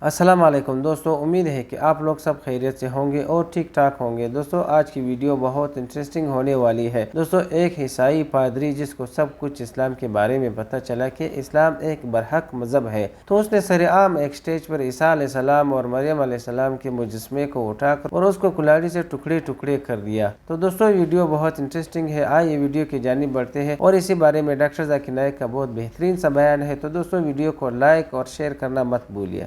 अस्सलाम वालेकुम दोस्तों, उम्मीद है कि आप लोग सब खैरियत से होंगे और ठीक ठाक होंगे। दोस्तों आज की वीडियो बहुत इंटरेस्टिंग होने वाली है। दोस्तों एक ईसाई पादरी जिसको सब कुछ इस्लाम के बारे में पता चला कि इस्लाम एक बरहक मज़हब है, तो उसने सरेआम एक स्टेज पर ईसा अलैहिस्सलाम और मरियम अलैहिस्सलाम के मुजस्मे को उठाकर और उसको कुल्हाड़ी से टुकड़े टुकड़े कर दिया। तो दोस्तों वीडियो बहुत इंटरेस्टिंग है, आइए वीडियो की जानिब बढ़ते हैं और इसी बारे में डॉक्टर जाकिर नाइक का बहुत बेहतरीन सा बयान है। तो दोस्तों वीडियो को लाइक और शेयर करना मत भूलिए।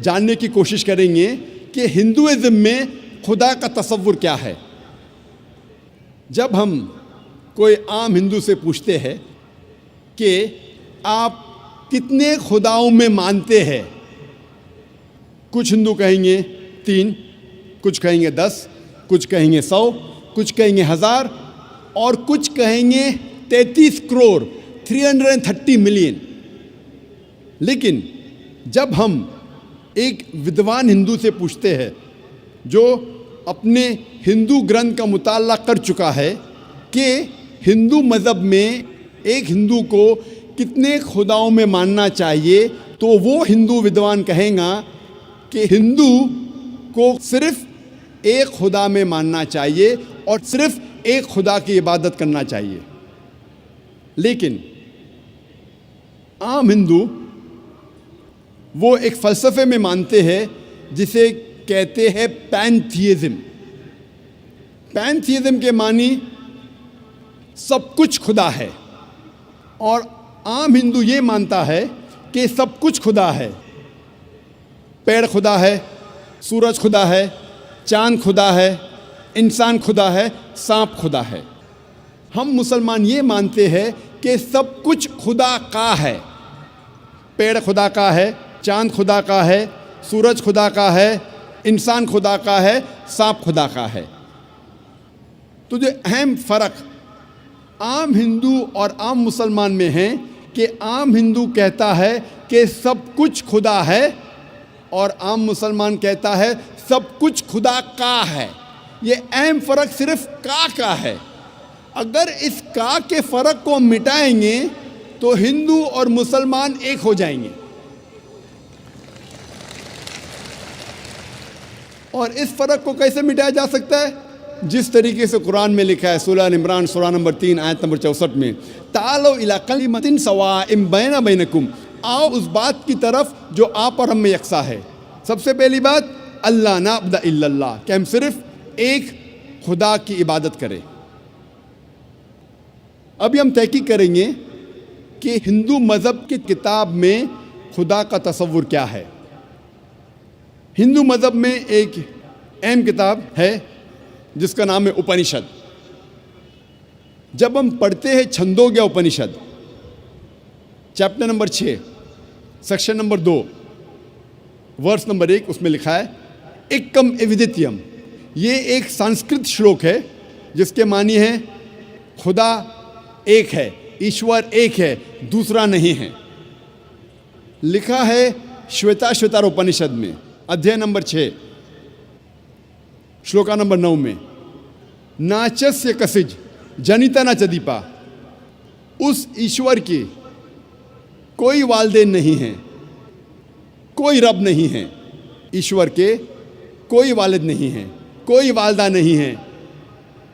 जानने की कोशिश करेंगे कि हिंदुइज्म में खुदा का तसव्वुर क्या है। जब हम कोई आम हिंदू से पूछते हैं कि आप कितने खुदाओं में मानते हैं, कुछ हिंदू कहेंगे 3, कुछ कहेंगे 10, कुछ कहेंगे 100, कुछ कहेंगे 1000 और कुछ कहेंगे 33 करोड़ 330 मिलियन। लेकिन जब हम एक विद्वान हिंदू से पूछते हैं जो अपने हिंदू ग्रंथ का मुताला कर चुका है कि हिंदू मज़हब में एक हिंदू को कितने खुदाओं में मानना चाहिए, तो वो हिंदू विद्वान कहेगा कि हिंदू को सिर्फ एक खुदा में मानना चाहिए और सिर्फ एक खुदा की इबादत करना चाहिए। लेकिन आम हिंदू वो एक फ़लसफ़े में मानते हैं जिसे कहते हैं पैंथीइज्म। पैंथीइज्म के मानी सब कुछ खुदा है, और आम हिंदू ये मानता है कि सब कुछ खुदा है। पेड़ खुदा है, सूरज खुदा है, चांद खुदा है, इंसान खुदा है, सांप खुदा है। हम मुसलमान ये मानते हैं कि सब कुछ खुदा का है। पेड़ खुदा का है, चांद खुदा का है, सूरज खुदा का है, इंसान खुदा का है, सांप खुदा का है। तो जो अहम फ़र्क आम हिंदू और आम मुसलमान में है कि आम हिंदू कहता है कि सब कुछ खुदा है और आम मुसलमान कहता है सब कुछ खुदा का है। ये अहम फ़र्क सिर्फ का है। अगर इस का के फ़र्क को मिटाएंगे तो हिंदू और मुसलमान एक हो जाएंगे। और इस फ़र्क को कैसे मिटाया जा सकता है? जिस तरीके से कुरान में लिखा है, सूरह इमरान सूरह नंबर 3 आयत नंबर 64 में, तालो इला कलिमतिन सवाइम बैना बैनकुम, आओ उस बात की तरफ जो आप और हम में यकसा है। सबसे पहली बात, अल्लाह नाबुद इल्लल्लाह, कि हम सिर्फ एक खुदा की इबादत करें। अभी हम तहकीक करेंगे कि हिंदू मज़हब की किताब में खुदा का तसव्वुर क्या है। हिंदू मज़हब में एक अहम किताब है जिसका नाम है उपनिषद। जब हम पढ़ते हैं Chandogya Upanishad chapter number 6 section number 2 verse number 1, उसमें लिखा है एकम एविदित्यम। ये एक संस्कृत श्लोक है जिसके मानी है खुदा एक है, ईश्वर एक है, दूसरा नहीं है। लिखा है श्वेताश्वतर उपनिषद में अध्याय नंबर 6 श्लोका नंबर 9 में, नाचस्य कसिज जनिता न चदीपा, उस ईश्वर की कोई वालदेन नहीं है, कोई रब नहीं है। ईश्वर के कोई वालिद नहीं है, कोई वालदा नहीं है,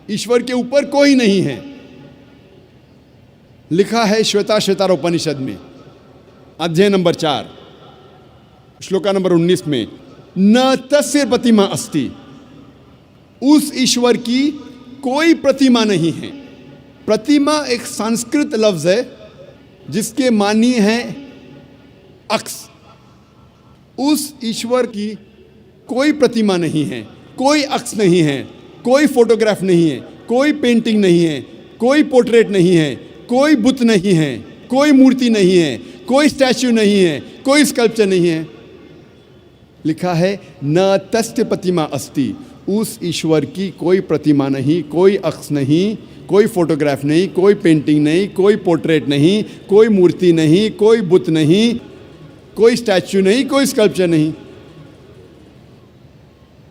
ईश्वर के ऊपर कोई नहीं है। लिखा है श्वेताश्वतर उपनिषद में अध्याय नंबर 4 श्लोका नंबर 19 में, न तस्य प्रतिमा अस्ति, उस ईश्वर की कोई प्रतिमा नहीं है। प्रतिमा एक संस्कृत लफ्ज है जिसके मानी है अक्स। उस ईश्वर की कोई प्रतिमा नहीं है, कोई अक्स नहीं है, कोई फोटोग्राफ नहीं है, कोई पेंटिंग नहीं है, कोई पोर्ट्रेट नहीं है, कोई बुत नहीं है, कोई मूर्ति नहीं है, कोई स्टैच्यू नहीं है, कोई स्कल्पचर नहीं है। लिखा है न तस्य प्रतिमा अस्ति, उस ईश्वर की कोई प्रतिमा नहीं, कोई अक्स नहीं, कोई फोटोग्राफ नहीं, कोई पेंटिंग नहीं, कोई पोर्ट्रेट नहीं, कोई मूर्ति नहीं, कोई बुत नहीं, कोई स्टैच्यू नहीं, कोई स्कल्पचर नहीं।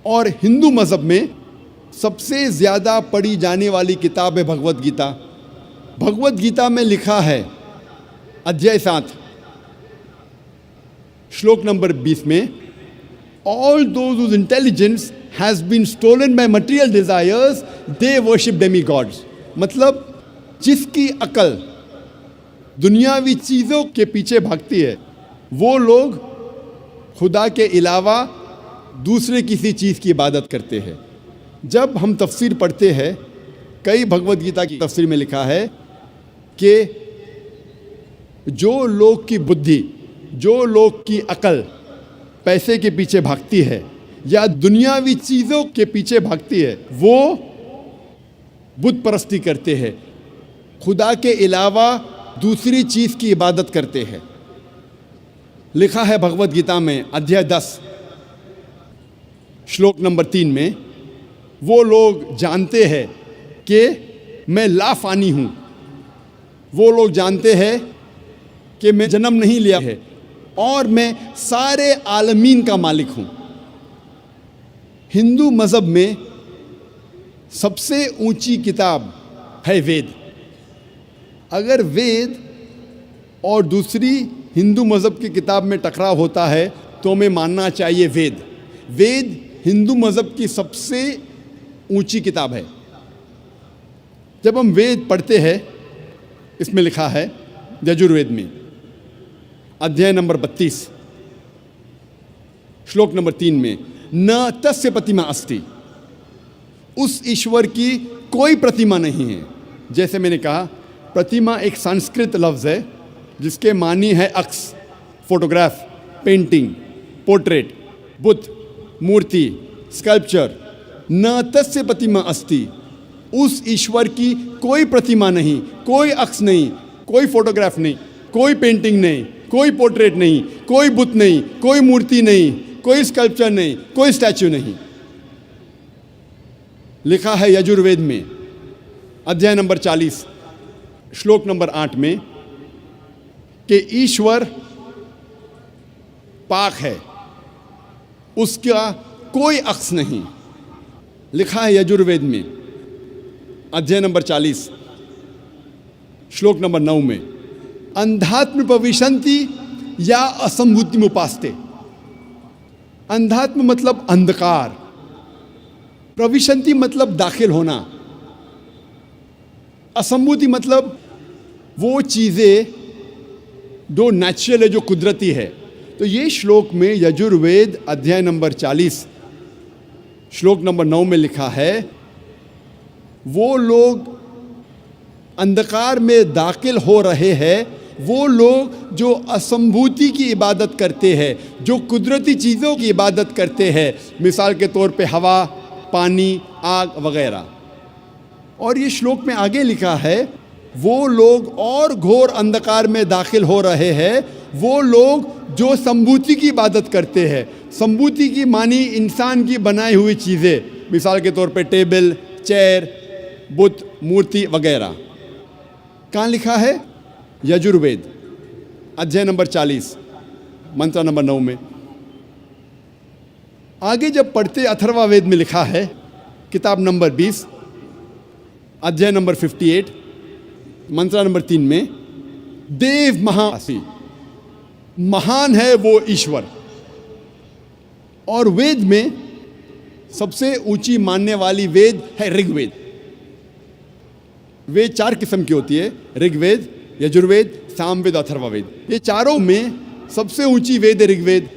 और हिंदू मज़हब में सबसे ज़्यादा पढ़ी जाने वाली किताब है भगवद गीता। भगवद गीता में लिखा है अध्याय 7 श्लोक नंबर 20 में, all those whose intelligence has been stolen by material desires, they worship demigods। मतलब जिसकी अकल दुनियावी चीज़ों के पीछे भागती है वो लोग खुदा के अलावा दूसरे किसी चीज़ की इबादत करते हैं। जब हम तफसीर पढ़ते हैं, कई भगवद गीता की तफसीर में लिखा है कि जो लोग की बुद्धि, जो लोग की अकल पैसे के पीछे भागती है या दुनियावी चीज़ों के पीछे भागती है, वो बुत परस्ती करते हैं, खुदा के अलावा दूसरी चीज़ की इबादत करते हैं। लिखा है भगवद गीता में अध्याय 10 श्लोक नंबर 3 में, वो लोग जानते हैं कि मैं लाफानी हूँ, वो लोग जानते हैं कि मैं जन्म नहीं लिया है और मैं सारे आलमीन का मालिक हूँ। हिंदू मज़हब में सबसे ऊंची किताब है वेद। अगर वेद और दूसरी हिंदू मज़हब की किताब में टकराव होता है तो हमें मानना चाहिए वेद। वेद हिंदू मज़हब की सबसे ऊंची किताब है। जब हम वेद पढ़ते हैं, इसमें लिखा है यजुर्वेद में अध्याय नंबर 32 श्लोक नंबर 3 में, न तस्य प्रतिमा अस्ति, उस ईश्वर की कोई प्रतिमा नहीं है। जैसे मैंने कहा, प्रतिमा एक संस्कृत लफ्ज़ है जिसके मानी है अक्स, फोटोग्राफ, पेंटिंग, पोर्ट्रेट, बुत, मूर्ति, स्कल्पचर। न तस्य प्रतिमा अस्ति, उस ईश्वर की कोई प्रतिमा नहीं, कोई अक्स नहीं, कोई फोटोग्राफ नहीं, कोई पेंटिंग नहीं, कोई पोर्ट्रेट नहीं, कोई बुत नहीं, कोई मूर्ति नहीं, कोई स्कल्पचर नहीं, कोई स्टैच्यू नहीं। लिखा है यजुर्वेद में अध्याय नंबर 40 श्लोक नंबर 8 में कि ईश्वर पाक है, उसका कोई अक्स नहीं। लिखा है यजुर्वेद में अध्याय नंबर 40 श्लोक नंबर 9 में, अंधात्म प्रविशन्ति या असंभूति मुपास्ते। अंधात्म मतलब अंधकार, प्रविशन्ति मतलब दाखिल होना, असंभूति मतलब वो चीज़ें जो नेचुरल है, जो कुदरती है। तो ये श्लोक में यजुर्वेद अध्याय नंबर 40 श्लोक नंबर 9 में लिखा है, वो लोग अंधकार में दाखिल हो रहे हैं, वो लोग जो असंभूति की इबादत करते हैं, जो कुदरती चीज़ों की इबादत करते हैं, मिसाल के तौर पे हवा, पानी, आग वगैरह। और ये श्लोक में आगे लिखा है, वो लोग और घोर अंधकार में दाखिल हो रहे हैं, वो लोग जो संभूति की इबादत करते हैं। संभूति की मानी इंसान की बनाई हुई चीज़ें, मिसाल के तौर पे टेबल, चेयर, बुत, मूर्ति वगैरह। कहाँ लिखा है? यजुर्वेद अध्याय नंबर 40 मंत्र नंबर 9 में। आगे जब पढ़ते अथर्ववेद में लिखा है किताब नंबर 20 अध्याय नंबर 58 मंत्र नंबर 3 में, देव महासी, महान है वो ईश्वर। और वेद में सबसे ऊंची मानने वाली वेद है ऋग्वेद। वेद 4 किस्म की होती है, ऋग्वेद, यजुर्वेद, सामवेद, अथर्ववेद। ये चारों में सबसे ऊंची वेद है ऋग्वेद।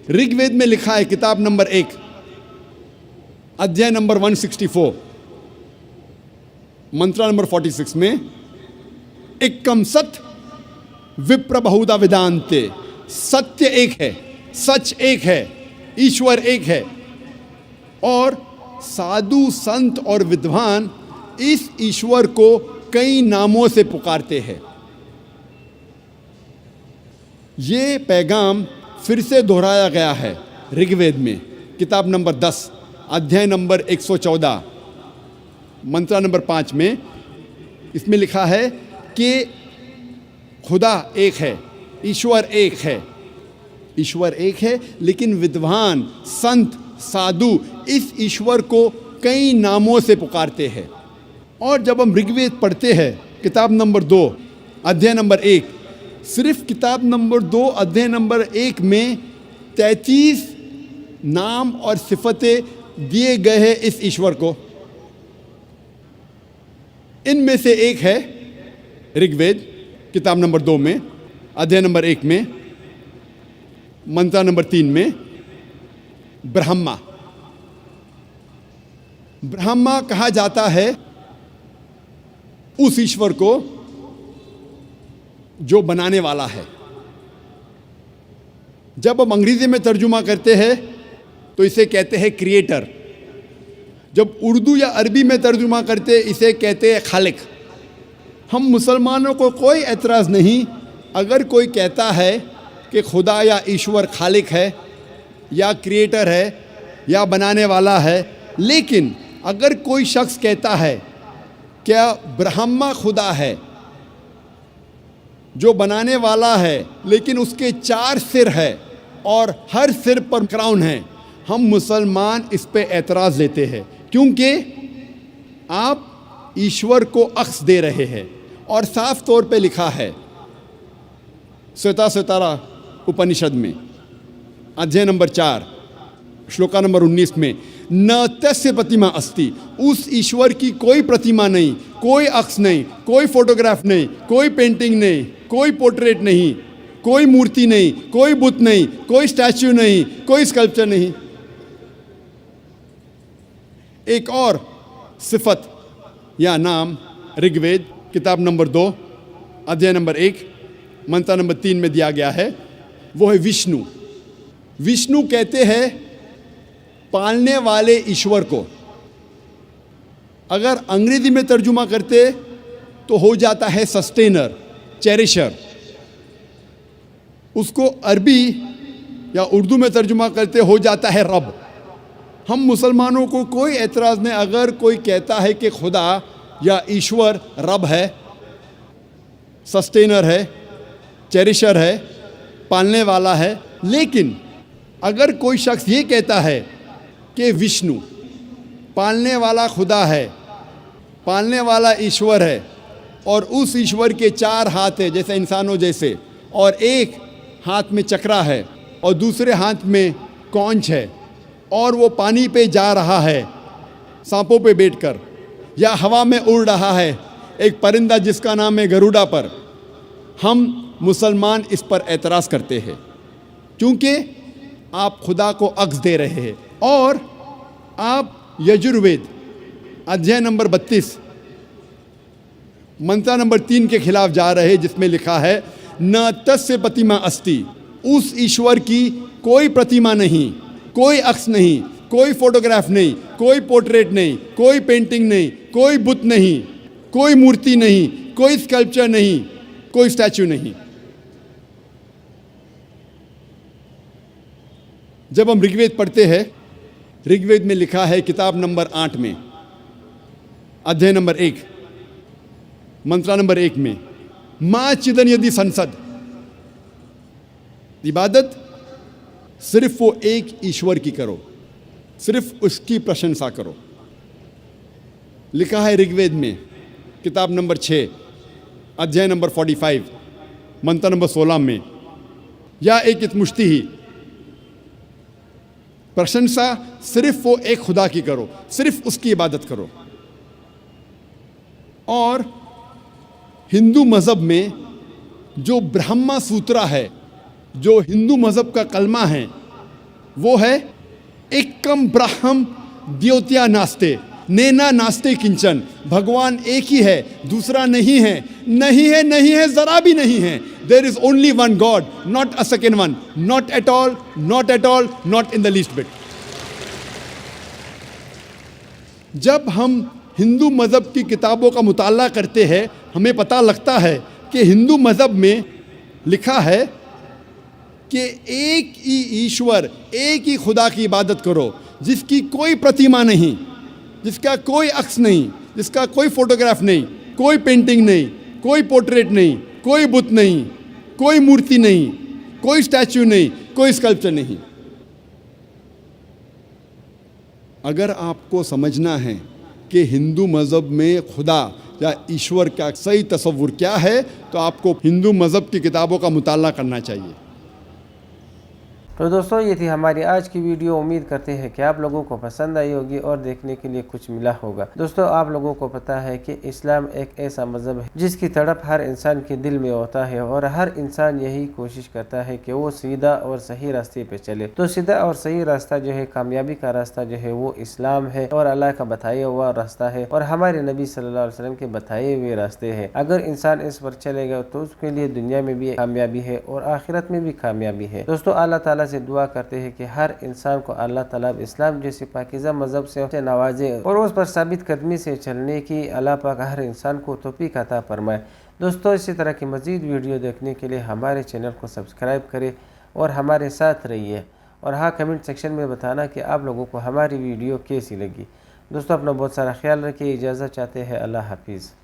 ऋग्वेद में लिखा है, किताब नंबर 1, अध्याय नंबर 164, मंत्र नंबर 46 में, एकम सत विप्र बहुधा वेदांते, सत्य एक है, सच एक है, ईश्वर एक है, और साधु संत और विद्वान इस ईश्वर को कई नामों से पुकारते हैं। ये पैगाम फिर से दोहराया गया है ऋग्वेद में, किताब नंबर 10, अध्याय नंबर 114, मंत्र नंबर 5 में। इसमें लिखा है कि खुदा एक है, ईश्वर एक है, ईश्वर एक है, लेकिन विद्वान, संत, साधु इस ईश्वर को कई नामों से पुकारते हैं। और जब हम ऋग्वेद पढ़ते हैं, किताब नंबर 2, अध्याय नंबर 1, सिर्फ किताब नंबर 2, अध्याय नंबर 1 में 33 नाम और सिफतें दिए गए हैं इस ईश्वर को। इनमें से एक है ऋग्वेद, किताब नंबर 2 में, अध्याय नंबर 1 में, मंत्र नंबर 3 में, ब्रह्मा। ब्रह्मा कहा जाता है उस ईश्वर को जो बनाने वाला है। जब हम अंग्रेजी में तर्जुमा करते हैं तो इसे कहते हैं क्रिएटर। जब उर्दू या अरबी में तर्जुमा करते इसे कहते हैं खालिक। हम मुसलमानों को कोई एतराज़ नहीं अगर कोई कहता है कि खुदा या ईश्वर खालिक है या क्रिएटर है या बनाने वाला है, लेकिन अगर कोई शख्स कहता है क्या ब्रह्मा खुदा है जो बनाने वाला है, लेकिन उसके 4 सिर है और हर सिर पर क्राउन है, हम मुसलमान इस पे एतराज़ देते हैं, क्योंकि आप ईश्वर को अक्स दे रहे हैं। और साफ तौर पे लिखा है श्वेता उपनिषद में, अध्याय नंबर 4, श्लोका नंबर 19 में, न तस्य प्रतिमा अस्ति, उस ईश्वर की कोई प्रतिमा नहीं, कोई अक्स नहीं, कोई फोटोग्राफ नहीं, कोई पेंटिंग नहीं, कोई पोर्ट्रेट नहीं, कोई मूर्ति नहीं, कोई बुत नहीं, कोई स्टैच्यू नहीं, कोई स्कल्पचर नहीं। एक और सिफत या नाम ऋग्वेद, किताब नंबर 2, अध्याय नंबर 1, मंत्र नंबर 3 में दिया गया है, वो है विष्णु। विष्णु कहते हैं पालने वाले ईश्वर को। अगर अंग्रेजी में तर्जुमा करते तो हो जाता है सस्टेनर, चेरिशर। उसको अरबी या उर्दू में तर्जुमा करते हो जाता है रब। हम मुसलमानों को कोई एतराज़ नहीं अगर कोई कहता है कि खुदा या ईश्वर रब है, सस्टेनर है, चेरिशर है, पालने वाला है। लेकिन अगर कोई शख्स ये कहता है कि विष्णु पालने वाला खुदा है, पालने वाला ईश्वर है, और उस ईश्वर के 4 हाथ हैं जैसे इंसानों जैसे, और एक हाथ में चक्रा है और दूसरे हाथ में कौंच है, और वो पानी पे जा रहा है सांपों पे बैठकर, या हवा में उड़ रहा है एक परिंदा जिसका नाम है गरुड़ा पर, हम मुसलमान इस पर एतराज़ करते हैं क्योंकि आप खुदा को अक्स दे रहे हैं। और आप यजुर्वेद अध्याय नंबर 32 मंत्र नंबर 3 के खिलाफ जा रहे हैं, जिसमें लिखा है न तस्य प्रतिमा अस्ति, उस ईश्वर की कोई प्रतिमा नहीं, कोई अक्स नहीं, कोई फोटोग्राफ नहीं, कोई पोर्ट्रेट नहीं, कोई पेंटिंग नहीं, कोई बुत नहीं, कोई मूर्ति नहीं, कोई स्कल्पचर नहीं, कोई स्टैच्यू नहीं। जब हम ऋग्वेद पढ़ते हैं, ऋग्वेद में लिखा है किताब नंबर 8 में, अध्याय नंबर 1, मंत्र नंबर 1 में, मां चिदन यदि संसद, इबादत सिर्फ वो एक ईश्वर की करो, सिर्फ उसकी प्रशंसा करो। लिखा है ऋग्वेद में किताब नंबर 6, अध्याय नंबर 45, मंत्र नंबर 16 में, या एक इतमुश्ती ही, प्रशंसा सिर्फ वो एक खुदा की करो, सिर्फ उसकी इबादत करो। और हिंदू मज़हब में जो ब्रह्मा सूत्रा है, जो हिंदू मज़हब का कलमा है, वो है एकम ब्रह्म द्योत्या नास्ते, नेना नास्ते किंचन। भगवान एक ही है, दूसरा नहीं है, नहीं है, नहीं है, जरा भी नहीं है। There is only one God, not a second one, not at all, not at all, not in the least bit. जब हम हिंदू मज़हब की किताबों का मुताला करते हैं, हमें पता लगता है कि हिंदू मज़हब में लिखा है कि एक ही ईश्वर, एक ही खुदा की इबादत करो, जिसकी कोई प्रतिमा नहीं, जिसका कोई अक्स नहीं, जिसका कोई फोटोग्राफ नहीं, कोई पेंटिंग नहीं, कोई पोर्ट्रेट नहीं, कोई बुत नहीं, कोई मूर्ति नहीं, कोई स्टैच्यू नहीं, कोई स्कल्पचर नहीं। अगर आपको समझना है कि हिंदू मज़हब में खुदा या ईश्वर का सही तसव्वुर क्या है, तो आपको हिंदू मज़हब की किताबों का मुताला करना चाहिए। तो दोस्तों ये थी हमारी आज की वीडियो। उम्मीद करते हैं कि आप लोगों को पसंद आई होगी और देखने के लिए कुछ मिला होगा। दोस्तों आप लोगों को पता है कि इस्लाम एक ऐसा मज़हब है जिसकी तड़प हर इंसान के दिल में होता है और हर इंसान यही कोशिश करता है कि वो सीधा और सही रास्ते पे चले। तो सीधा और सही रास्ता जो है, कामयाबी का रास्ता जो है, वो इस्लाम है और अल्लाह का बताया हुआ रास्ता है और हमारे नबी सल्लल्लाहु अलैहि वसल्लम के बताए हुए रास्ते हैं। अगर इंसान इस पर चलेगा तो उसके लिए दुनिया में भी कामयाबी है और आखिरत में भी कामयाबी है। दोस्तों अल्लाह ताला से दुआ करते हैं कि हर इंसान को अल्लाह ताला इस्लाम जैसे पाकीज़ा मज़हब से नवाजे और उस पर साबित कदमी से चलने की अल्लाह पाक हर इंसान को तौफीक अता फरमाए। दोस्तों इसी तरह की मज़ीद वीडियो देखने के लिए हमारे चैनल को सब्सक्राइब करें और हमारे साथ रहिए। और हाँ, कमेंट सेक्शन में बताना कि आप लोगों को हमारी वीडियो कैसी लगी। दोस्तों अपना बहुत सारा ख्याल रखिए। इजाज़त चाहते हैं। अल्लाह हाफिज़।